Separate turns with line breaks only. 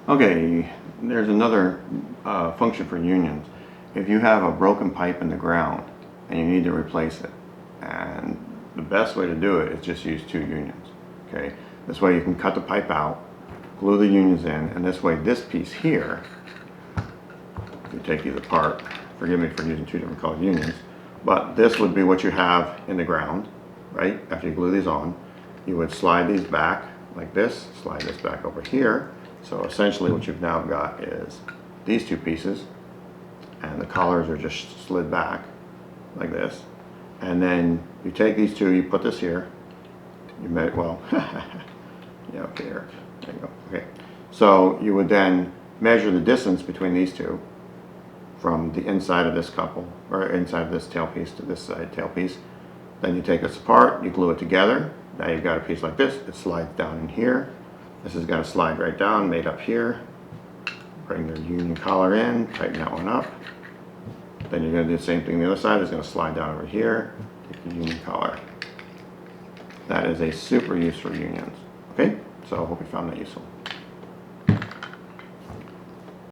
Okay, there's another function for unions. If you have a broken pipe in the ground and you need to replace it, and the best way to do it is just use 2 unions. Okay, this way you can cut the pipe out, glue the unions in, and this way this piece here, if you take these apart, forgive me for using 2 different colored unions, but this would be what you have in the ground, right? After you glue these on, you would slide these back like this, slide this back over here. So essentially what you've now got is these 2 pieces, and the collars are just slid back like this. And then you take these 2, you put this here, you may, well, yeah, okay, Eric, there you go, okay. So you would then measure the distance between these 2 from the inside of this couple, or inside of this tailpiece to this side tailpiece. Then you take this apart, you glue it together. Now you've got a piece like this, it slides down in here. This is going to slide right down, made up here. Bring the union collar in, tighten that one up. Then you're going to do the same thing on the other side. It's going to slide down over here, take the union collar. That is a super use for unions. Okay, so I hope you found that useful.